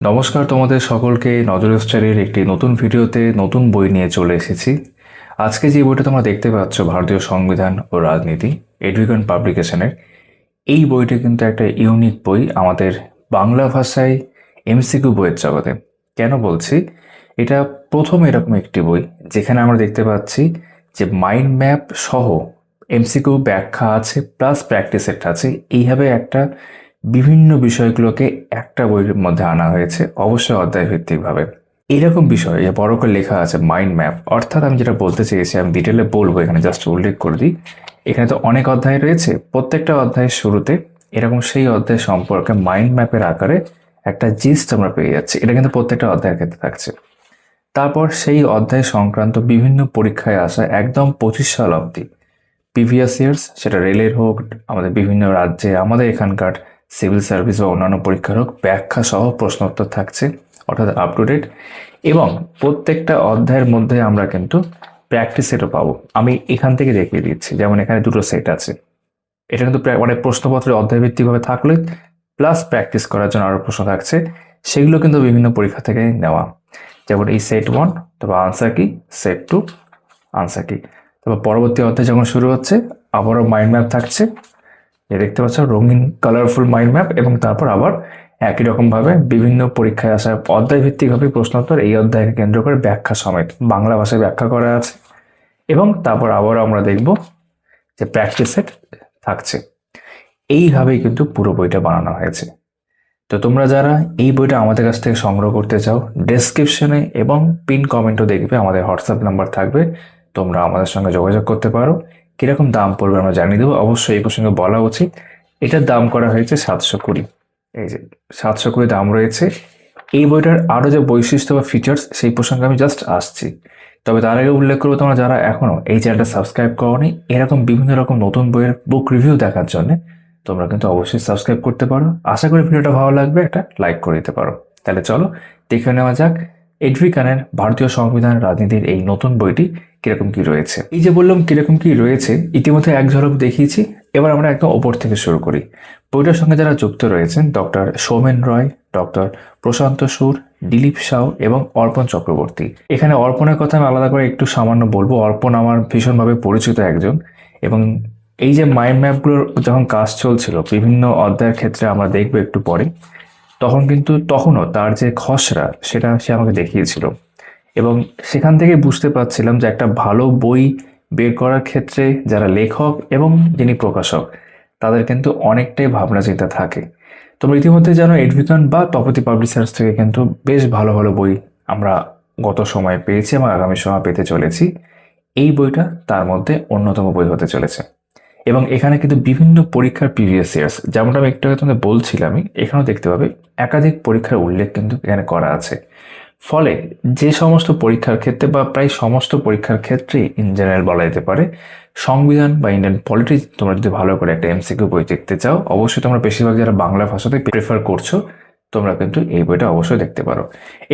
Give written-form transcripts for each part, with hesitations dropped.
নমস্কার তোমাদের সকলকে নজর স্টাডির একটি নতুন ভিডিওতে নতুন বই নিয়ে চলে এসেছি। আজকে যে বইটা তোমরা দেখতে পাচ্ছ ভারতীয় সংবিধান ও রাজনীতি এডুকেশন পাবলিকেশনের, এই বইটা কিন্তু একটা ইউনিক বই আমাদের বাংলা ভাষায় এমসিকিউ বইয়ের জগতে। কেন বলছি? এটা প্রথম এরকম একটি বই যেখানে আমরা দেখতে পাচ্ছি যে মাইন্ড ম্যাপ সহ এমসিকিউ ব্যাখ্যা আছে প্লাস প্র্যাকটিস সেট আছে। এইভাবে একটা বিভিন্ন বিষয়গুলোকে একটা বইয়ের মধ্যে আনা হয়েছে, অবশ্যই অধ্যায় ভিত্তিকভাবে। এরকম বিষয় বড় করে লেখা আছে মাইন্ড ম্যাপ, অর্থাৎ আমি যেটা বলতে চেয়েছি আমি ডিটেলে বলবো, এখানে জাস্ট উল্লেখ করে দিই। এখানে তো অনেক অধ্যায় রয়েছে, প্রত্যেকটা অধ্যায়ের শুরুতে এরকম সেই অধ্যায় সম্পর্কে মাইন্ড ম্যাপের আকারে একটা জিস্ট আমরা পেয়ে যাচ্ছি। এটা কিন্তু প্রত্যেকটা অধ্যায়ের ক্ষেত্রে থাকছে। তারপর সেই অধ্যায় সংক্রান্ত বিভিন্ন পরীক্ষায় আসা একদম 25 সাল অবধি প্রিভিয়াস ইয়ার্স, সেটা রেলের হোক, আমাদের বিভিন্ন রাজ্যে, আমাদের এখানকার সিভিল সার্ভিস বা অন্যান্য পরীক্ষার হোক, ব্যাখ্যা সহ প্রশ্নোত্তর থাকছে, অর্থাৎ আপ টু ডেট। এবং প্রত্যেকটা অধ্যায়ের মধ্যে আমরা কিন্তু প্র্যাকটিস সেটও পাবো। আমি এখান থেকে দেখিয়ে দিচ্ছি, যেমন এখানে দুটো সেট আছে। এটা কিন্তু মানে প্রশ্নপত্রের অধ্যায়ভিত্তিকভাবে থাকলে প্লাস প্র্যাকটিস করার জন্য আরও প্রশ্ন থাকছে, সেগুলো কিন্তু বিভিন্ন পরীক্ষা থেকে নেওয়া। যেমন এই সেট 1, তারপর আনসার কি, সেট 2 আনসার কি। তারপর পরবর্তী অধ্যায় যখন শুরু হচ্ছে আবারও মাইন্ড ম্যাপ থাকছে, যে দেখতে পাচ্ছ রঙিন কালারফুল মাইন্ড ম্যাপ, এবং তারপর আবার একই রকমভাবে বিভিন্ন পরীক্ষায় আসা অধ্যায় ভিত্তিকভাবে প্রশ্নোত্তর, এই অধ্যায়কে কেন্দ্র করে ব্যাখ্যা সমেত বাংলা ভাষায় ব্যাখ্যা করা আছে। এবং তারপর আবারও আমরা দেখব যে প্র্যাকটিস সেট থাকছে। এইভাবেই কিন্তু পুরো বইটা বানানো হয়েছে। তো তোমরা যারা এই বইটা আমাদের কাছ থেকে সংগ্রহ করতে চাও, ডেসক্রিপশনে এবং পিন কমেন্টও দেখবে আমাদের হোয়াটসঅ্যাপ নাম্বার থাকবে, তোমরা আমাদের সঙ্গে যোগাযোগ করতে পারো। কিরকম দাম পড়বে আমরা জানিয়ে দেবো। অবশ্যই এই প্রসঙ্গে বলা উচিত, এটার দাম করা হয়েছে 720। এই যে 720 দাম রয়েছে। এই বইটার আরও যে বৈশিষ্ট্য বা ফিচার্স, সেই প্রসঙ্গে আমি জাস্ট আসছি। তবে তার আগে উল্লেখ করবো, তোমরা যারা এখনও এই চ্যানেলটা সাবস্ক্রাইব করোনি, এরকম বিভিন্ন রকম নতুন বইয়ের বুক রিভিউ দেখার জন্য তোমরা কিন্তু অবশ্যই সাবস্ক্রাইব করতে পারো। আশা করি ভিডিওটা ভালো লাগবে, একটা লাইক করে দিতে পারো। তাহলে চলো দেখে নেওয়া যাক এডভিকানের ভারতীয় সংবিধান রাজনীতির এই নতুন বইটি কিরকম কি রয়েছে। এই যে বললাম কিরকম কি রয়েছে, ইতিমধ্যে এক ঝলক দেখিয়েছি। এবার আমরা একদম ওপর থেকে শুরু করি। বইটার সঙ্গে যারা যুক্ত রয়েছেন, ডক্টর সৌমেন রয়, ডক্টর প্রশান্ত সুর, দিলীপ সাউ এবং অর্পণ চক্রবর্তী। এখানে অর্পণের কথা আমি আলাদা করে একটু সামান্য বলবো। অর্পণ আমার ভীষণভাবে পরিচিত একজন, এবং এই যে মাইন্ড ম্যাপগুলোর যখন কাজ চলছিল বিভিন্ন অধ্যায়ের ক্ষেত্রে আমরা দেখবো একটু পরে, তখন কিন্তু তখনও তার যে খসড়া সেটা সে আমাকে দেখিয়েছিল, এবং সেখান থেকে বুঝতে পারছিলাম যে একটা ভালো বই বের করার ক্ষেত্রে যারা লেখক এবং যিনি প্রকাশক, তাদের কিন্তু অনেকটাই ভাবনা চিন্তা থাকে। তোমরা ইতিমধ্যে জানো এডভিকান বা তপতি পাবলিশার্স থেকে কিন্তু বেশ ভালো ভালো বই আমরা গত সময়ে পেয়েছি এবং আগামী সময় পেতে চলেছি। এই বইটা তার মধ্যে অন্যতম বই হতে চলেছে। এবং এখানে কিন্তু বিভিন্ন পরীক্ষার প্রিভিয়াস ইয়ার্স, যেমনটা আমি একটু আগে তোমাদের বলছিলামই, এখানেও দেখতে পাবে একাধিক পরীক্ষার উল্লেখ কিন্তু এখানে করা আছে। ফলে যে সমস্ত পরীক্ষার ক্ষেত্রে বা প্রায় সমস্ত পরীক্ষার ক্ষেত্রেই ইন জেনারেল বলা যেতে পারে, সংবিধান বা ইন্ডিয়ান পলিটিক্স তোমরা যদি ভালো করে একটা এমসিকিউ বই দেখতে চাও, অবশ্যই তোমরা বেশিরভাগ যারা বাংলা ভাষাতে প্রেফার করছো, তোমরা কিন্তু এই বইটা অবশ্যই দেখতে পারো।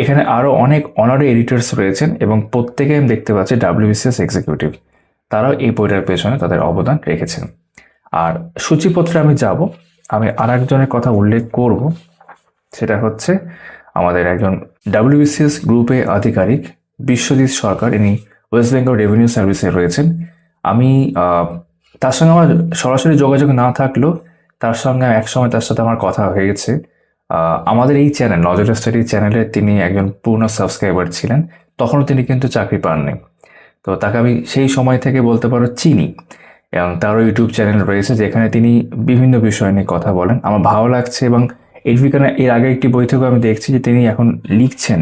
এখানে আরও অনেক অনারি এডিটর্স রয়েছেন, এবং প্রত্যেকে আমি দেখতে পাচ্ছি ডাব্লিউবিসিএস এক্সিকিউটিভ, তারাও এই বইটার পেছনে তাদের অবদান রেখেছেন। আর সূচিপত্রে আমি যাব, আমি আর একজনের কথা উল্লেখ করব, সেটা হচ্ছে আমাদের একজন ডাব্লিউবিসিএস গ্রুপে আধিকারিক বিশ্বজিৎ সরকার। ইনি ওয়েস্ট বেঙ্গল রেভিনিউ সার্ভিসে রয়েছেন। আমি তার সঙ্গে আমার সরাসরি যোগাযোগ না থাকলেও তার সঙ্গে একসময় তার সাথে আমার কথা হয়ে গেছে। আমাদের এই চ্যানেল নজর স্টাডি চ্যানেলে তিনি একজন পূর্ণ সাবস্ক্রাইবার ছিলেন, তখনও তিনি কিন্তু চাকরি পাননি। তো তাকে আমি সেই সময় থেকে বলতে পারো চিনি, এবং তারও ইউটিউব চ্যানেল রয়েছে যেখানে তিনি বিভিন্ন বিষয় নিয়ে কথা বলেন। আমার ভালো লাগছে, এবং এডভিকানের এর আগে একটি বই থেকেও আমি দেখছি যে তিনি এখন লিখছেন।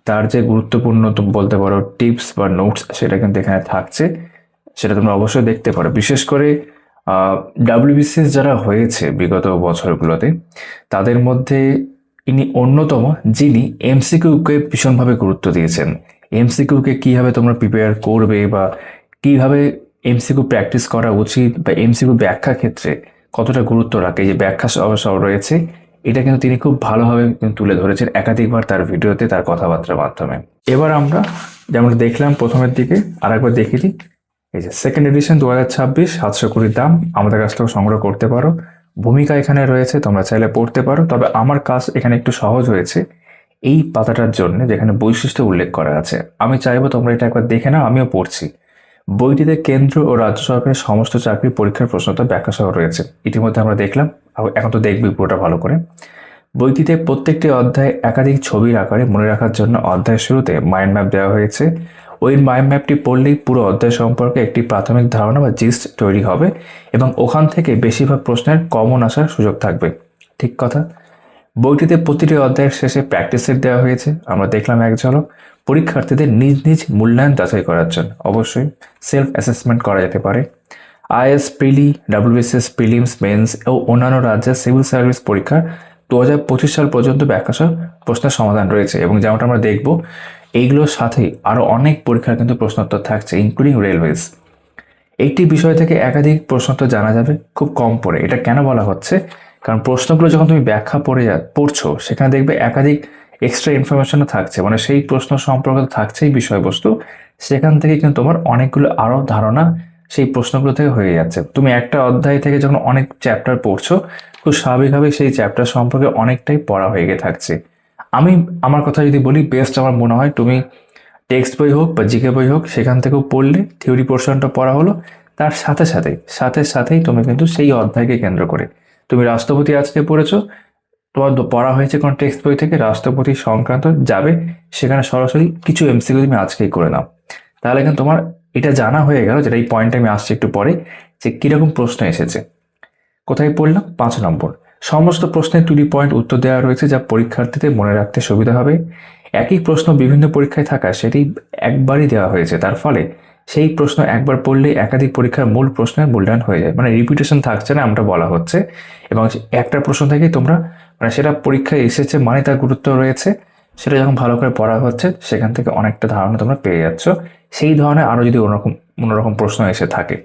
তার যে গুরুত্বপূর্ণ বলতে পারো টিপস বা নোটস, সেটা কিন্তু এখানে থাকছে, সেটা তোমরা অবশ্যই দেখতে পারো। বিশেষ করে ডাব্লিউবিসিএস যারা হয়েছে বিগত বছরগুলোতে, তাদের মধ্যে ইনি অন্যতম যিনি এমসিকিউকে ভীষণভাবে গুরুত্ব দিয়েছেন। এমসিকিউকে কীভাবে তোমরা প্রিপেয়ার করবে, বা কীভাবে এমসিকিউ প্র্যাকটিস করা উচিত, বা এমসিকিউ ব্যাখ্যা ক্ষেত্রে কতটা গুরুত্ব রাখে, যে ব্যাখ্যা সহ রয়েছে, এটা কিন্তু তিনি খুব ভালোভাবে তুলে ধরেছেন একাধিকবার তার ভিডিওতে, তার কথাবার্তার মাধ্যমে। এবার আমরা যেমন দেখলাম প্রথমের দিকে, আর একবার দেখে দিই। এই যে সেকেন্ড এডিশন 2026, 720 দাম, আমাদের কাছ থেকে সংগ্রহ করতে পারো। ভূমিকা এখানে রয়েছে, তোমরা চাইলে পড়তে পারো। তবে আমার কাজ এখানে একটু সহজ হয়েছে, এই পাতাটার জন্য যেখানে বৈশিষ্ট্য উল্লেখ করা আছে। আমি চাইবো তোমরা এটা একবার দেখে নাও, আমিও পড়ছি। বইটিতে কেন্দ্র ও রাজ্য সরকারের সমস্ত চাকরি পরীক্ষার প্রশ্নোত্তর ব্যাখ্যা সহ রয়েছে। ইতিমধ্যে আমরা দেখলাম, এখন তো দেখবি পুরোটা ভালো করে। বইটিতে প্রত্যেকটি অধ্যায় একাধিক ছবির আকারে মনে রাখার জন্য অধ্যায়ের শুরুতে মাইন্ড ম্যাপ দেওয়া হয়েছে। ওই মাইন্ড ম্যাপটি পড়লেই পুরো অধ্যায় সম্পর্কে একটি প্রাথমিক ধারণা বা জিস্ট তৈরি হবে এবং ওখান থেকে বেশিরভাগ প্রশ্নের কমন আসার সুযোগ থাকবে। ঠিক কথা। বইটিতে প্রতিটি অধ্যায়ের শেষে প্র্যাকটিস সেট দেওয়া হয়েছে। আমরা দেখলাম এক ঝলক। পরীক্ষার্থীদের নিজ নিজ মূল্যায়ন যাচাই করার জন্য অবশ্যই সেলফ অ্যাসেসমেন্ট করা যেতে পারে। IAS prelim, WBCS prelims, mains ও অন্যান্য রাজ্যের সিভিল সার্ভিস পরীক্ষার 2025 সাল পর্যন্ত ব্যাখ্যাসহ প্রশ্নের সমাধান রয়েছে এবং যেমনটা আমরা দেখব এইগুলোর সাথেই আরও অনেক পরীক্ষার কিন্তু প্রশ্নোত্তর থাকছে, ইনক্লুডিং রেলওয়েজ। একটি বিষয় থেকে একাধিক প্রশ্নোত্তর জানা যাবে খুব কম পড়ে। এটা কেন বলা হচ্ছে? কারণ প্রশ্নগুলো যখন তুমি ব্যাখ্যা পড়ছো সেখানে দেখবে একাধিক এক্সট্রা ইনফরমেশনও থাকছে, মানে সেই প্রশ্ন সম্পর্কে থাকছেই বিষয়বস্তু, সেখান থেকে কিন্তু তোমার অনেকগুলো আরও ধারণা সেই প্রশ্নগুলো থেকে হয়ে যাচ্ছে। তুমি একটা অধ্যায় থেকে যখন অনেক চ্যাপ্টার পড়ছো, খুব স্বাভাবিকভাবে সেই চ্যাপ্টার সম্পর্কে অনেকটাই পড়া হয়ে গিয়ে থাকছে। আমার কথা যদি বলি, বেস্ট আমার মনে হয় তুমি টেক্সট বই হোক বা জিকে বই হোক সেখান থেকেও পড়লে, থিওরি পোর্শনটা পড়া হলো, তার সাথেই তুমি কিন্তু সেই অধ্যায়কে কেন্দ্র করে তুমি রাষ্ট্রপতি আজকে পড়েছো, তোমার পড়া হয়েছে কোনো টেক্সট বই থেকে রাষ্ট্রপতি সংক্রান্ত যাবে, সেখানে সরাসরি কিছু এমসিকিউ তুমি আজকেই করে নাও, তাহলে কিন্তু তোমার এটা জানা হয়ে গেল, যেটা এই পয়েন্টে আমি আসছি একটু পরে, যে কিরকম প্রশ্ন এসেছে। কোথায় পড়লাম? 5 নম্বর। সমস্ত প্রশ্নের 2 পয়েন্ট উত্তর দেওয়া রয়েছে যা পরীক্ষার্থীদের মনে রাখতে সুবিধা হবে। একই প্রশ্ন বিভিন্ন পরীক্ষায় থাকা সেটি একবারই দেওয়া হয়েছে, তার ফলে সেই প্রশ্ন একবার পড়লে একাধিক পরীক্ষার মূল প্রশ্নের মূল্যায়ন হয়ে যায়, মানে রিপিটেশন থাকছে না, আমরা বলা হচ্ছে। এবং একটা প্রশ্ন থেকেই তোমরা, মানে সেটা পরীক্ষায় এসেছে মানে তার গুরুত্ব রয়েছে, সেটা যখন ভালো করে পড়া হচ্ছে সেখান থেকে অনেকটা ধারণা তোমরা পেয়ে যাচ্ছ। সেই ধরনের আরও যদি অন্যরকম প্রশ্ন এসে থাকে।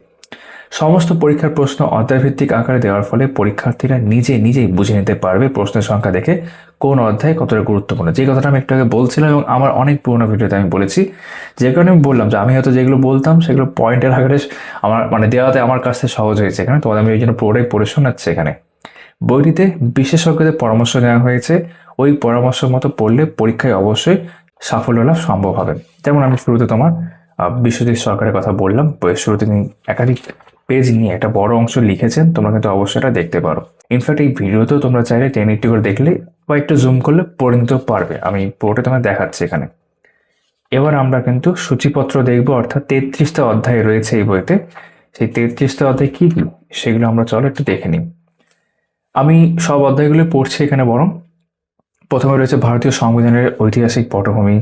সমস্ত পরীক্ষার প্রশ্ন অধ্যায়ভিত্তিক আকারে দেওয়ার ফলে পরীক্ষার্থীরা নিজেই বুঝে নিতে পারবে প্রশ্নের সংখ্যা দেখে কোন অধ্যায় কতটা গুরুত্বপূর্ণ। যে কথাটা আমি একটু আগে বলছিলাম এবং আমার অনেক পুরোনো ভিডিওতে আমি বলেছি, যে কারণে আমি বললাম যে আমি হয়তো যেগুলো বলতাম সেগুলো পয়েন্টের আকারে আমার মানে দেওয়াতে আমার কাছে সহজ হয়েছে এখানে, তোমাদের আমি এই জন্য পুরোটাই পড়ে শোনাচ্ছি এখানে। বইটিতে বিশেষজ্ঞদের পরামর্শ নেওয়া হয়েছে, ওই পরামর্শ মতো পড়লে পরীক্ষায় অবশ্যই সাফল্য লাভ সম্ভব হবে। যেমন আমি শুরুতে তোমার বিশ্বজিৎ সরকারের কথা বললাম, বইয়ের শুরুতে তিনি একাধিক পেজ নিয়ে একটা বড় অংশ লিখেছেন, তোমরা কিন্তু অবশ্যই এটা দেখতে পারো। ইনফ্যাক্ট এই ভিডিওতেও তোমরা চাইলে 1080 করে দেখলে বা একটু জুম করলে পড়ে নিতেও পারবে, আমি পুরোটা তোমায় দেখাচ্ছি এখানে। এবার আমরা কিন্তু সূচিপত্র দেখব, অর্থাৎ 33টা অধ্যায় রয়েছে এই বইতে। সেই 33টা অধ্যায় কি কি সেগুলো আমরা চলো একটু দেখে নিই। আমি সব অধ্যায়গুলো পড়ছি এখানে, বরং প্রথমে রয়েছে ভারতীয় সংবিধানের ঐতিহাসিক পটভূমি,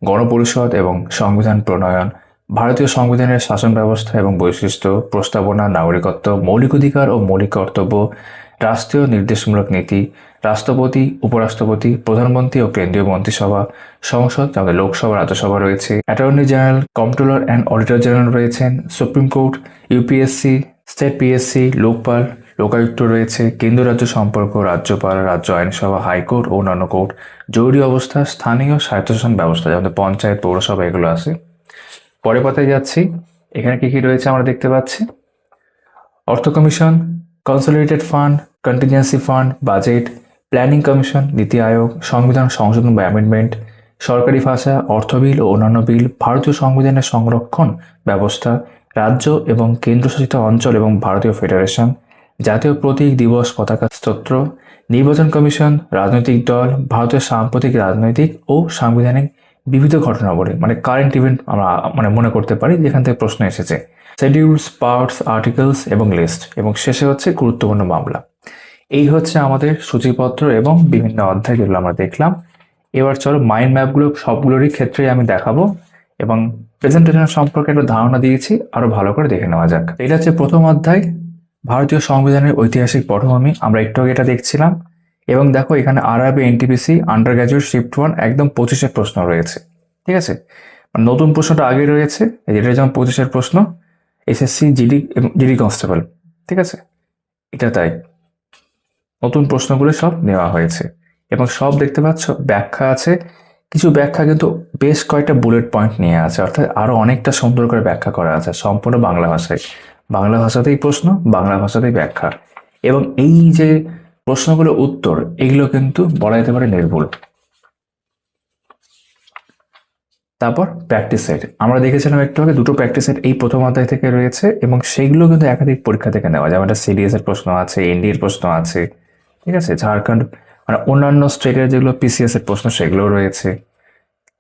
গণপরিষদ এবং সংবিধান প্রণয়ন, ভারতীয় সংবিধানের শাসন ব্যবস্থা এবং বৈশিষ্ট্য, প্রস্তাবনা, নাগরিকত্ব, মৌলিক অধিকার ও মৌলিক কর্তব্য, রাষ্ট্রীয় নির্দেশমূলক নীতি, রাষ্ট্রপতি, উপরাষ্ট্রপতি, প্রধানমন্ত্রী ও কেন্দ্রীয় মন্ত্রিসভা, সংসদ, আমাদের লোকসভা, রাজ্যসভা রয়েছে, attorney general, comptroller and auditor general রয়েছেন, supreme court, UPSC, state PSC, Lokpal, Lokayukta রয়েছে, কেন্দ্র রাজ্য সম্পর্ক, রাজ্যপাল, রাজ্য আইনসভা, হাইকোর্ট ও অন্যান্য কোর্ট, জরুরি অবস্থা, স্থানীয় স্বায়ত্তশাসন ব্যবস্থা, যেমন পঞ্চায়েত, পৌরসভা, এগুলো আছে। পরে পাতায় যাচ্ছি, এখানে কি কি রয়েছে আমরা দেখতে পাচ্ছি। অর্থ commission, consolidated fund, contingency fund, budget, planning commission, নীতি আয়োগ, সংবিধান সংশোধন বা অ্যামেন্ডমেন্ট, সরকারি ভাষা, অর্থ বিল ও অন্যান্য বিল, ভারতীয় সংবিধানের সংরক্ষণ ব্যবস্থা, রাজ্য এবং কেন্দ্রশাসিত অঞ্চল এবং ভারতীয় ফেডারেশন, জাতীয় প্রতীক, দিবস, পতাকা, স্তোত্র, নির্বাচন কমিশন, রাজনৈতিক দল, ভারতের সাম্প্রতিক রাজনৈতিক ও সাংবিধানিক বিবিধ ঘটনাবলী, মানে কারেন্ট ইভেন্ট আমরা মনে করতে পারি যেখান থেকে প্রশ্ন এসেছে, শিডিউলস, পার্টস, আর্টিকেলস এবং লিস্ট, এবং শেষে হচ্ছে গুরুত্বপূর্ণ মামলা। এই হচ্ছে আমাদের সূচিপত্র এবং বিভিন্ন অধ্যায় যেগুলো আমরা দেখলাম। এবার চলো মাইন্ড ম্যাপগুলো সবগুলোরই ক্ষেত্রে আমি দেখাবো এবং প্রেজেন্টেশন সম্পর্কে একটা ধারণা দিয়েছি, আরো ভালো করে দেখে নেওয়া যাক। এটা হচ্ছে প্রথম অধ্যায়, ভারতীয় সংবিধানের ঐতিহাসিক পটভূমি। আমরা একটু আগে এটা দেখছিলাম এবং দেখো এখানে RRB NTPC under graduate shift 1 একদম 25-এর প্রশ্ন রয়েছে, ঠিক আছে। নতুন প্রশ্নটা আগে রয়েছে, এটা যেমন 25-এর প্রশ্ন, এসএসসি, জিডি এবং জিডি কনস্টেবল, ঠিক আছে। এটা তাই নতুন প্রশ্নগুলো সব নেওয়া হয়েছে এবং সব দেখতে পাচ্ছ ব্যাখ্যা আছে। কিছু ব্যাখ্যা কিন্তু বেশ কয়েকটা বুলেট পয়েন্ট নিয়ে আছে, অর্থাৎ আরো অনেকটা সুন্দর করে ব্যাখ্যা করা আছে, সম্পূর্ণ বাংলা ভাষায়। বাংলা ভাষাতেই প্রশ্ন, বাংলা ভাষাতেই ব্যাখ্যা, এবং এই যে প্রশ্নগুলো উত্তর, এগুলো কিন্তু বলা যেতে পারে নির্ভুল। তারপর প্র্যাকটিস সেট, আমরা দেখেছিলাম একটু আগে দুটো প্র্যাকটিস সেট এই প্রথম অধ্যায় থেকে রয়েছে এবং সেইগুলো কিন্তু একাধিক পরীক্ষা থেকে নেওয়া, যেমন একটা সিডিএস এর প্রশ্ন আছে, এনডিএর প্রশ্ন আছে, ঠিক আছে, ঝাড়খণ্ড মানে অন্যান্য স্টেটের যেগুলো পিসিএস এর প্রশ্ন সেগুলোও রয়েছে।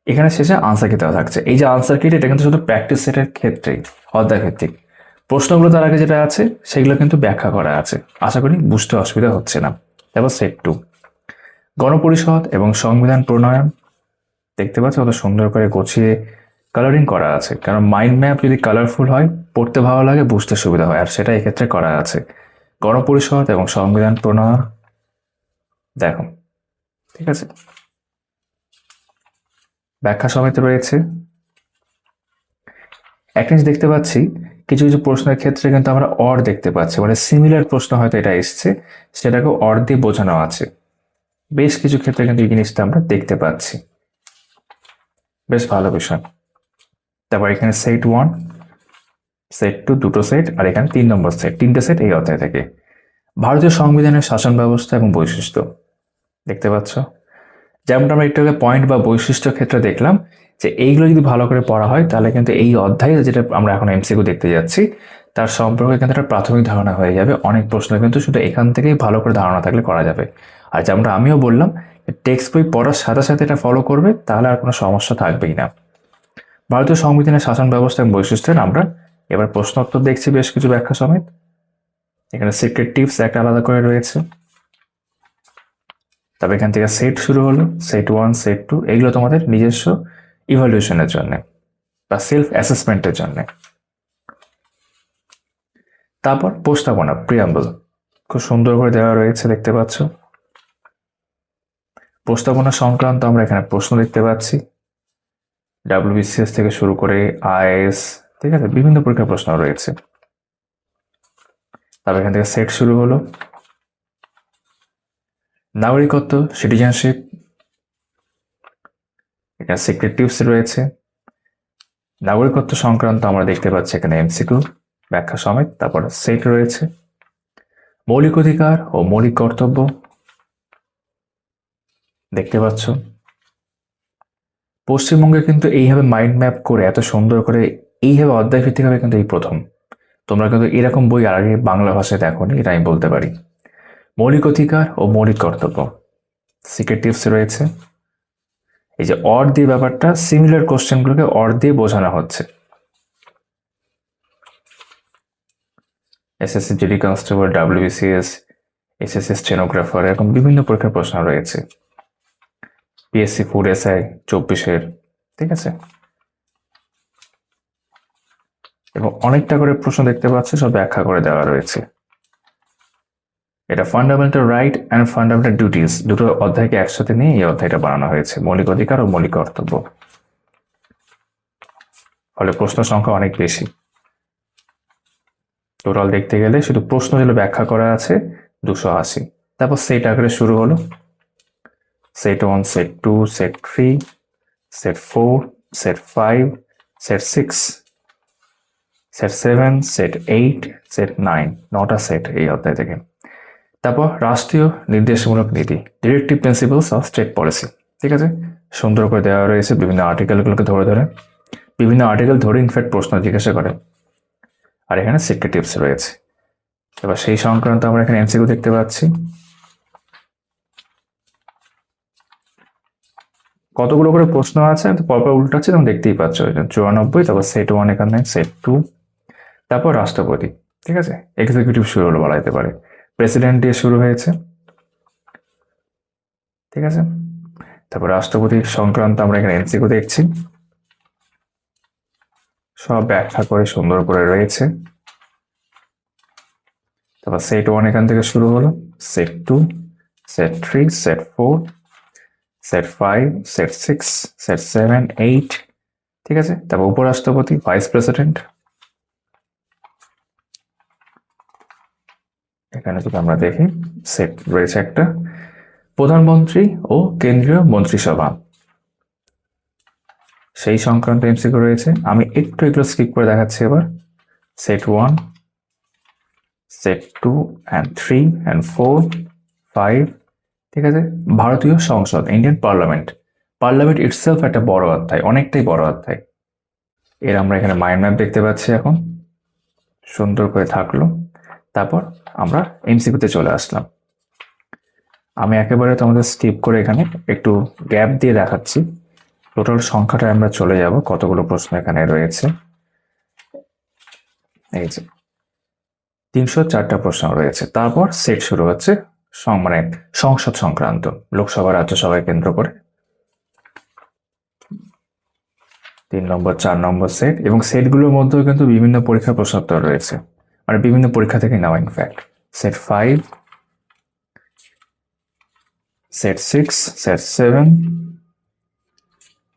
এখানে শেষে আনসার কি দেওয়া থাকছে। এই যে আনসার কিট, এটা কিন্তু শুধু প্র্যাকটিস সেটের ক্ষেত্রেই, অধ্যায় ভিত্তিক। প্রশ্নগুলো তার আগে যেটা আছে সেগুলো কিন্তু ব্যাখ্যা করা আছে, আশা করি বুঝতে অসুবিধা হচ্ছে না। তারপর সেট 2, গণপরিষদ এবং সংবিধান প্রণয়ন, দেখতে পাচ্ছ কত সুন্দর করে গুছিয়ে কালারিং করা আছে, কারণ মাইন্ড ম্যাপ যদি কালারফুল হয় পড়তে ভালো লাগে, বুঝতে সুবিধা হয়, আর সেটা এক্ষেত্রে করা আছে। গণপরিষদ এবং সংবিধান প্রণয়ন দেখো, ঠিক আছে, ব্যাখ্যা সমেত রয়েছে। একটা জিনিস দেখতে পাচ্ছি, কিছু কিছু প্রশ্নের ক্ষেত্রে কিন্তু আমরা অর দেখতে পাচ্ছি, মানে সিমিলার প্রশ্ন হয়তো এটা এসছে, সেটাকে অর দিয়ে বোঝানো আছে। বেশ কিছু ক্ষেত্রে কিন্তু এই জিনিসটা আমরা দেখতে পাচ্ছি, বেশ ভালো বিষয়। তারপর এখানে সেট 1, সেট 2 দুটো সেট, আর এখানে 3 নম্বর সেট, 3টে সেট এই অধ্যায় থেকে। ভারতীয় সংবিধানের শাসন ব্যবস্থা এবং বৈশিষ্ট্য দেখতে পাচ্ছ, যেমনটা আমরা একটু আগে পয়েন্ট বা বৈশিষ্ট্য ক্ষেত্রে দেখলাম, যে এইগুলো যদি ভালো করে পড়া হয় তাহলে কিন্তু এই অধ্যায়ে যেটা আমরা এখন এমসিকিউ দেখতে যাচ্ছি তার সম্পর্কে কিন্তু একটা প্রাথমিক ধারণা হয়ে যাবে। অনেক প্রশ্ন কিন্তু শুধু এখান থেকেই ভালো করে ধারণা থাকলে করা যাবে। আর যেমনটা আমিও বললাম, টেক্সট বই পড়ার সাথে সাথে এটা ফলো করবে, তাহলে আর কোনো সমস্যা থাকবেই না। ভারতীয় সংবিধানের শাসন ব্যবস্থা এবং বৈশিষ্ট্যের আমরা এবার প্রশ্ন উত্তর দেখছি, বেশ কিছু ব্যাখ্যা সমেত। এখানে সিক্রেট টিপস একটা আলাদা করে রয়েছে। তবে এখান থেকে সেট শুরু হলো, সেট 1, সেট 2, এগুলো তোমাদের নিজস্ব ইভ্যালুয়েশনের জন্য বা সেলফ অ্যাসেসমেন্টের জন্য। তারপর প্রস্তাবনা, প্রিয়াম্বল, খুব সুন্দর করে দেওয়া রয়েছে, দেখতে পাচ্ছ। প্রস্তাবনা সংক্রান্ত আমরা এখানে প্রশ্ন দেখতে পাচ্ছি, ডাব্লিউবিসিএস থেকে শুরু করে আইএএস, ঠিক আছে, বিভিন্ন পরীক্ষার প্রশ্ন রয়েছে। তারপর এখান থেকে সেট শুরু হলো, নাগরিকত্ব, সিটিজেনশিপ, এখানে সিক্রেট টিপস রয়েছে। নাগরিকত্ব সংক্রান্ত আমরা দেখতে পাচ্ছি এখানে এমসিকিউ ব্যাখ্যা সমেত। তারপর সেট রয়েছে, মৌলিক অধিকার ও মৌলিক কর্তব্য, দেখতে পাচ্ছ। পশ্চিমবঙ্গে কিন্তু এইভাবে মাইন্ড ম্যাপ করে এত সুন্দর করে এইভাবে অধ্যায় ভিত্তিক হবে কিন্তু এই প্রথম। তোমরা কিন্তু এরকম বই আর আগে বাংলা ভাষায় দেখোনি, এটা আমি বলতে পারি। মৌলিক অধিকার ও মৌলিক কর্তব্য, সিক্রেট টিপস রয়েছে। এই যে অর দিয়ে ব্যাপারটা, সিমিলার কোশ্চেনগুলোকে অর দিয়ে বোঝানো হচ্ছে। SSC GD constable, WBCS, SSC stenographer, এরকম বিভিন্ন পরীক্ষার প্রশ্ন রয়েছে। পিএসসি ফুড এসআই 24-এর, ঠিক আছে, এবং অনেকটা করে প্রশ্ন দেখতে পাচ্ছি, সব ব্যাখ্যা করে দেওয়া রয়েছে। এটা fundamental right and fundamental duties দুটো অধ্যায়কে একসাথে নিয়ে এই অধ্যায়টা বানানো হয়েছে, মৌলিক অধিকার ও মৌলিক কর্তব্য। ফলে প্রশ্ন সংখ্যা অনেক বেশি। টোটাল দেখতে গেলে শুধু প্রশ্ন যেগুলো ব্যাখ্যা করা আছে 280। তারপর সেট আকারে শুরু হলো, set 1, set 2, set 3, set 4, set 5, set 6, set 7, set 8, set 9, 9টা সেট এই অধ্যায় থেকে। তারপর রাষ্ট্রীয় নির্দেশমূলক নীতি, directive principles of state policy, ঠিক আছে, সুন্দর করে দেওয়া রয়েছে বিভিন্ন আর্টিকেলগুলোকে ধরে ধরে, বিভিন্ন আর্টিকেল ধরে ইনফ্যাক্ট প্রশ্ন জিজ্ঞাসা করে। আর এখানে সিক্রেট টিপস রয়েছে। এবার সেই সংক্রান্ত আমরা এখানে এমসিকিউ দেখতে পাচ্ছি। কতগুলো করে প্রশ্ন আছে পরপর উল্টাচ্ছে, তুমি দেখতেই পাচ্ছ, 94, তারপর সেট 1 এখানে, সেট 2, তারপর রাষ্ট্রপতি, ঠিক আছে, এক্সিকিউটিভ শুরু হলো বলা যেতে পারে, প্রেসিডেন্ট দিয়ে শুরু হয়েছে, ঠিক আছে। তারপর রাষ্ট্রপতি সংক্রান্ত আমরা এখানে এমসিকিউ দেখছি, সব ব্যাখ্যা করে সুন্দর করে রয়েছে। তারপর সেট 1 এখান থেকে শুরু হলো, set 2, set 3, set 4, set 5, set 6, set 7, 8, ঠিক আছে। তারপর উপরাষ্ট্রপতি, ভাইস প্রেসিডেন্ট, এখানে যদি আমরা দেখি সেট রয়েছে একটা, প্রধানমন্ত্রী ও কেন্দ্রীয় মন্ত্রিসভা, সেই সংক্রান্ত এমসিকিউ রয়েছে। আমি একটু এগুলো স্কিপ করে দেখাচ্ছি এবার। সেট 1, সেট 2 and 3 and 4, 5, ঠিক আছে। ভারতীয় সংসদ, ইন্ডিয়ান পার্লামেন্ট, পার্লামেন্ট ইটসেলফ একটা বড় অধ্যায়, অনেকটাই বড় অধ্যায়। এর আমরা এখানে মাইন্ড ম্যাপ দেখতে পাচ্ছি, এখন সুন্দর করে থাকলো। তারপর আমরা এমসিকিউতে চলে আসলাম। আমি একেবারে তোমাদের স্কিপ করে এখানে একটু গ্যাপ দিয়ে দেখাচ্ছি। টোটাল সংখ্যাটা আমরা চলে যাব, কতগুলো প্রশ্ন এখানে রয়েছে। এই যে 304টা প্রশ্ন রয়েছে। তারপর সেট শুরু হচ্ছে মানে সংসদ সংক্রান্ত, লোকসভা রাজ্যসভায় কেন্দ্র করে 3 নম্বর 4 নম্বর সেট, এবং সেটগুলোর মধ্যেও কিন্তু বিভিন্ন পরীক্ষার প্রশ্নোত্তর রয়েছে, মানে বিভিন্ন পরীক্ষা থেকে নেওয়া। In fact set 5, set 6, set 7,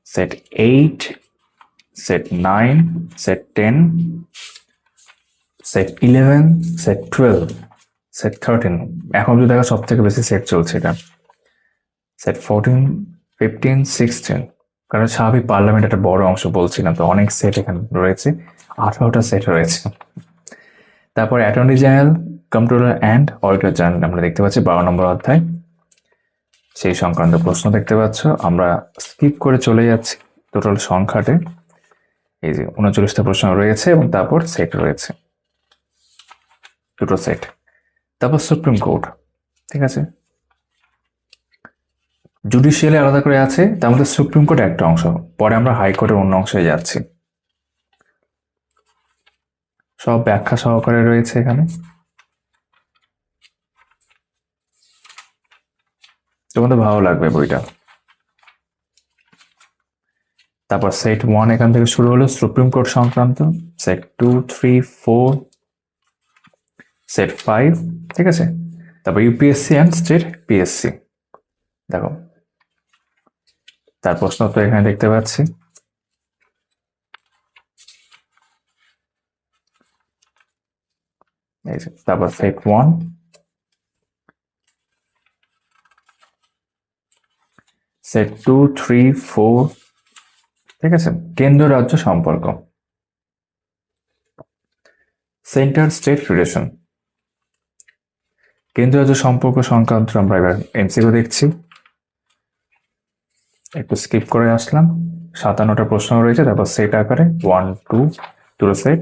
set 8, set 9, set 10, set 11, set 12, set 13। এখন যদি দেখা সব থেকে বেশি সেট চলছে এটা। সেট 14, 15, 16, কারণ স্বাভাবিক পার্লামেন্ট একটা বড় অংশ বলছিলাম, তো অনেক সেট এখানে রয়েছে, 18টা সেট রয়েছে। তারপর attorney general, controller and auditor general আমরা দেখতে পাচ্ছি 12 নম্বর অধ্যায়, সেই সংক্রান্ত প্রশ্ন দেখতে পাচ্ছ। আমরা স্কিপ করে চলে যাচ্ছি টোটাল সংখ্যাতে। এই যে 39টা প্রশ্ন রয়েছে, এবং তারপর সেট রয়েছে দুটো সেট। তারপর সুপ্রিম কোর্ট, ঠিক আছে, জুডিশিয়ালি আলাদা করে আছে, তার মধ্যে সুপ্রিম কোর্ট একটা অংশ। পরে আমরা হাইকোর্টের অন্য অংশে যাচ্ছি। সব ব্যাখ্যা সহকারে রয়েছে এখানে, তোমাদের ভালো লাগবে বইটা। তারপর সেট 1 এখান থেকে শুরু হলো, সুপ্রিম কোর্ট সংক্রান্ত। সেট 2, 3, 4, সেট 5, ঠিক আছে। তারপর ইউপিএসসি অ্যান্ড স্টেট পিএসসি, দেখো তার প্রশ্ন তো এখানে দেখতে পাচ্ছি। তারপর সেট 1, সেট 2, 3, 4, ঠিক আছে। কেন্দ্র রাজ্য সম্পর্ক, সেন্টার স্টেট রিলেশন, কেন্দ্র রাজ্য সম্পর্ক সংক্রান্ত আমরা এবার এমসিকিউ দেখছি। একটু স্কিপ করে আসলাম, 57টা প্রশ্ন রয়েছে। তারপর সেট আকারে 1, 2 দুটো সেট।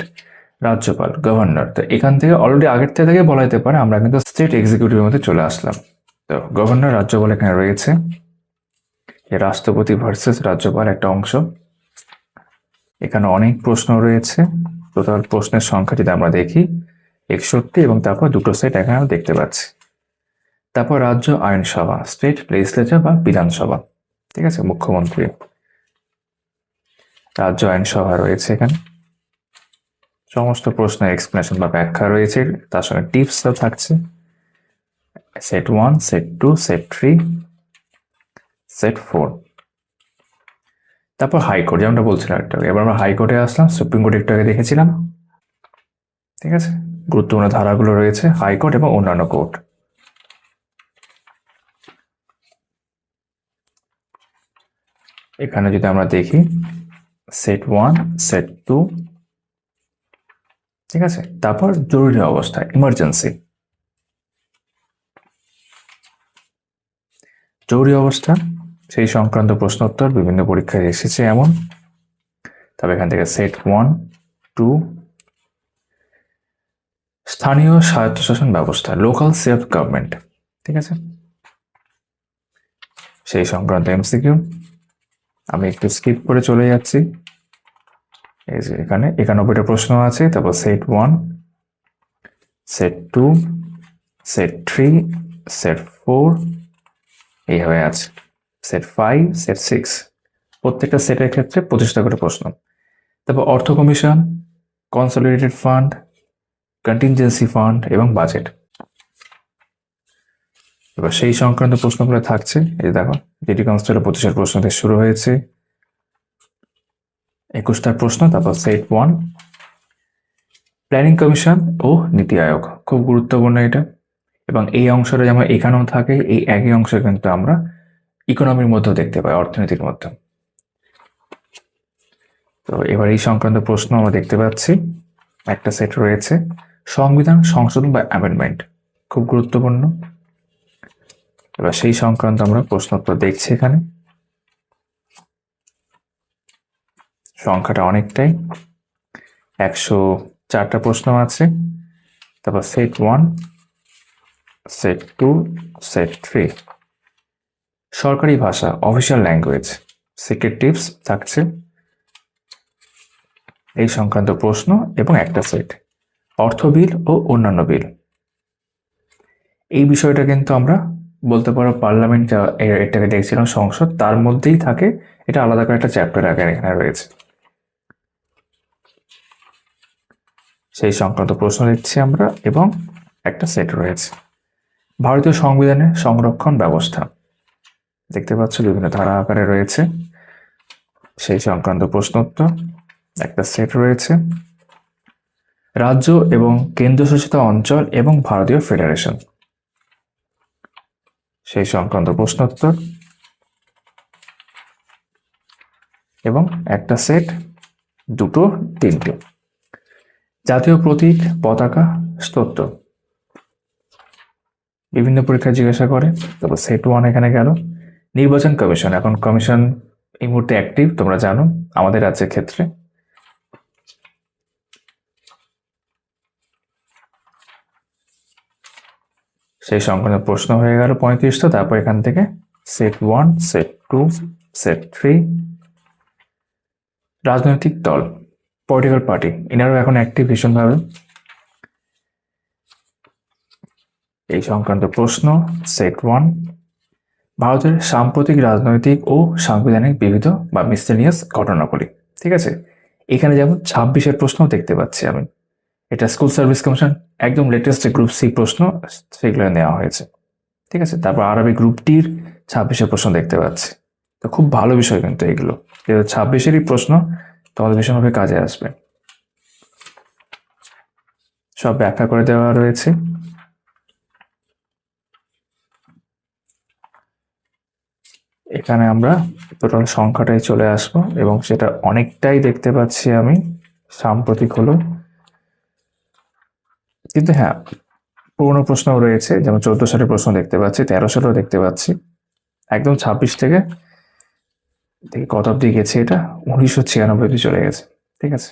রাজ্যপাল, গভর্নর, তো এখান থেকে অলরেডি আগের থেকে বলা যেতে পারে আমরা কিন্তু স্টেট এক্সিকিউটিভের মধ্যে চলে আসলাম। তো গভর্নর, রাজ্যপাল এখানে রয়েছে। রাষ্ট্রপতি ভার্সেস রাজ্যপাল একটা অংশ। এখানে অনেক প্রশ্ন রয়েছে, টোটাল প্রশ্নের সংখ্যা যদি আমরা দেখি 61, এবং তারপর দুটো সেট এখানে দেখতে পাচ্ছি। তারপর রাজ্য আইনসভা, স্টেট লেজিসলেচার বা বিধানসভা, ঠিক আছে, মুখ্যমন্ত্রী। রাজ্য আইনসভা রয়েছে এখানে, সমস্ত প্রশ্নের এক্সপ্লেনেশন বা ব্যাখ্যা রয়েছে, তার সঙ্গে টিপসও থাকছে। Set 1, set 2, set 3, set 4। তারপর হাইকোর্ট, যেমনটা বলছিলাম একটু আগে। এবার আমরা হাইকোর্টে আসলাম, সুপ্রিম কোর্ট একটু আগে দেখেছিলাম, ঠিক আছে। গুরুত্বপূর্ণ ধারাগুলো রয়েছে হাইকোর্ট এবং অন্যান্য কোর্ট। এখানে যদি আমরা দেখি সেট 1, সেট 2, ঠিক আছে। তারপর জরুরি অবস্থা, ইমার্জেন্সি, জরুরি অবস্থা সেই সংক্রান্ত প্রশ্নোত্তর বিভিন্ন পরীক্ষায় এসেছে এমন। তবে এখান থেকে সেট 1, 2, স্থানীয় স্বায়ত্তশাসন ব্যবস্থা, লোকাল সেলফ গভর্নমেন্ট, ঠিক আছে, সেই সংক্রান্ত এমসিকিউ। আমি একটু স্কিপ করে চলে যাচ্ছি। এই যে এখানে 91টা প্রশ্ন আছে। তারপর সেট 1, সেট 2, সেট 3, সেট 4, এইভাবে আছে। সেট 5, সেট 6, প্রত্যেকটা সেটের ক্ষেত্রে 25টা করে প্রশ্ন। তারপর অর্থ commission, consolidated fund, contingency fund এবং বাজেট। এবার সেই সংক্রান্ত প্রশ্নগুলো থাকছে। এই দেখো, ডিটি কনস্টেবল 25 প্রশ্ন থেকে শুরু হয়েছে, 21টা প্রশ্ন। তারপর সেট 1, প্ল্যানিং কমিশন ও নীতি আয়োগ, খুব গুরুত্বপূর্ণ এটা। এবং এই অংশটা যেমন এখানেও থাকে, এই একই অংশ কিন্তু আমরা ইকোনমির মধ্যেও দেখতে পাই, অর্থনীতির মধ্যে। তো এবার এই সংক্রান্ত প্রশ্ন আমরা দেখতে পাচ্ছি, একটা সেট রয়েছে সংবিধান সংশোধন বা অ্যামেন্ডমেন্ট, খুব গুরুত্বপূর্ণ। এবার সেই সংক্রান্ত আমরা প্রশ্নোত্তর দেখছি এখানে। সংখ্যাটা অনেকটাই, 104টা প্রশ্ন আছে। তারপর সেট 1, সেট 2, সেট 3, সরকারি ভাষা অফিসিয়াল ল্যাঙ্গুয়েজ, সিক্রেট টিপস থাকছে, এই সংক্রান্ত প্রশ্ন এবং একটা সেট অর্থ বিল ও অন্যান্য বিল। এই বিষয়টা কিন্তু আমরা বলতে পারো পার্লামেন্ট, এটাকে দেখছিলাম সংসদ, তার মধ্যেই থাকে, এটা আলাদা করে একটা চ্যাপ্টার আগে এখানে রয়েছে। সেই সংক্রান্ত প্রশ্ন দেখছি আমরা এবং একটা সেট রয়েছে। ভারতীয় সংবিধানের সংরক্ষণ ব্যবস্থা দেখতে পাচ্ছ বিভিন্ন ধারা আকারে রয়েছে, সেই সংক্রান্ত প্রশ্নোত্তর, একটা সেট রয়েছে। রাজ্য এবং কেন্দ্রশাসিত অঞ্চল এবং ভারতীয় ফেডারেশন, সেই সংক্রান্ত প্রশ্নোত্তর এবং একটা সেট, দুটো, তিনটে। জাতীয় প্রতীক, পতাকা, স্তোত্র বিভিন্ন পরীক্ষায় জিজ্ঞাসা করে। তারপর সেট 1 এখানে গেল। নির্বাচন কমিশন, এখন কমিশন এই মুহূর্তে অ্যাক্টিভ, তোমরা জানো আমাদের রাজ্যের ক্ষেত্রে। সেই সংক্রান্ত প্রশ্ন হয়ে গেল 35টা। তারপর এখান থেকে সেট 1, সেট 2, সেট 3, রাজনৈতিক দল, পলিটিক্যাল পার্টি, এনারাও এখন অ্যাক্টিভ ভীষণভাবে। এই সংক্রান্ত প্রশ্ন সেট 1, ভারতের সাম্প্রতিক রাজনৈতিক ও সাংবিধানিক বিবিধ বা মিসলেনিয়াস ঘটনাবলী। ঠিক আছে, এখানে যেমন 26-এর প্রশ্ন দেখতে পাচ্ছি আমি, এটা স্কুল সার্ভিস কমিশন একদম লেটেস্ট গ্রুপ সি প্রশ্ন, সেগুলো নেওয়া হয়েছে। ঠিক আছে, তারপর আরবি গ্রুপ টির 26-এর প্রশ্ন দেখতে পাচ্ছি। তো খুব ভালো বিষয় কিন্তু এগুলো, 26-এরই প্রশ্ন তোমাদের ভীষণভাবে কাজে আসবে। সব ব্যাখ্যা করে দেওয়া রয়েছে। এখানে আমরা টোটাল সংখ্যাটাই চলে আসবো এবং সেটা অনেকটাই দেখতে পাচ্ছি আমি সাম্প্রতিক হলো, কিন্তু হ্যাঁ পুরোনো প্রশ্নও রয়েছে, যেমন 14 সালের প্রশ্ন দেখতে পাচ্ছি, 13 সালেও দেখতে পাচ্ছি, একদম 26 থেকে কত অব্দি গেছে, এটা 1996 চলে গেছে। ঠিক আছে,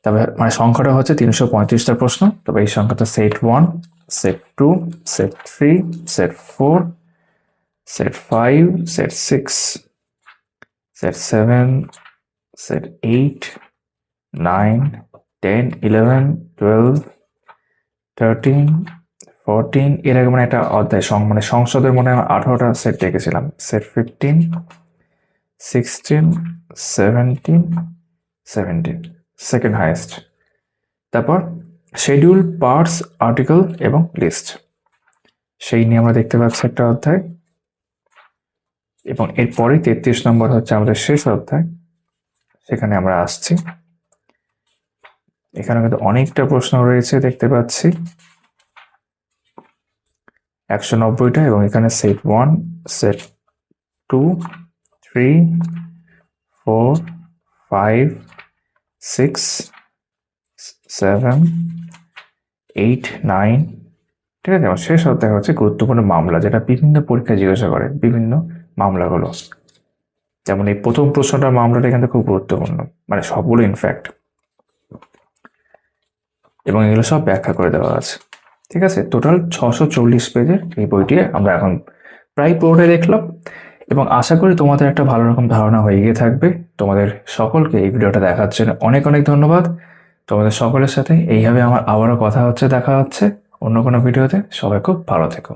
তবে মানে সংখ্যাটা হচ্ছে 335টা প্রশ্ন। তবে এই সংখ্যাটা set 1, set 2, set 3, set 4, set 5, set 6, set 7, set 8, 9, 10, 11, 12, 13, 14, এর আগে মানে একটা অধ্যায় মানে সংসদের মনে হয় 18টা সেট দেখেছিলাম, সেট 15, 16, 17, 17, সেকেন্ড হাইয়েস্ট। তারপর শিডিউল, পার্টস, আর্টিকেল এবং লিস্ট, সেই নিয়ে আমরা দেখতে পাচ্ছি একটা অধ্যায়। এবং এরপরে 33 নম্বর হচ্ছে আমাদের শেষ অধ্যায়, সেখানে আমরা আসছি। এখানে কিন্তু অনেকটা প্রশ্ন রয়েছে দেখতে পাচ্ছি, 190টা, এবং এখানে সেট 1, সেট 2, 3, 4, 5, 6, 7, 8, 9। ঠিক আছে, আমার শেষ অধ্যায় হচ্ছে গুরুত্বপূর্ণ মামলা, যেটা বিভিন্ন পরীক্ষায় জিজ্ঞাসা করে, বিভিন্ন মামলাগুলো। যেমন এই প্রথম প্রশ্নটার মামলাটা এখানে খুব গুরুত্বপূর্ণ, মানে সবগুলো ইনফ্যাক্ট, এবং এগুলো সব ব্যাখ্যা করে দেওয়া আছে। ঠিক আছে, টোটাল 640 পেজের এই বইটি আমরা এখন প্রায় পুরোটাই দেখলাম, এবং আশা করি তোমাদের একটা ভালো রকম ধারণা হয়ে গিয়ে থাকবে। তোমাদের সকলকে এই ভিডিওটা দেখার জন্য অনেক অনেক ধন্যবাদ। তোমাদের সকলের সাথে এইভাবে আমার আবারও কথা হচ্ছে, দেখা হচ্ছে অন্য কোনো ভিডিওতে। সবাই খুব ভালো থেকো।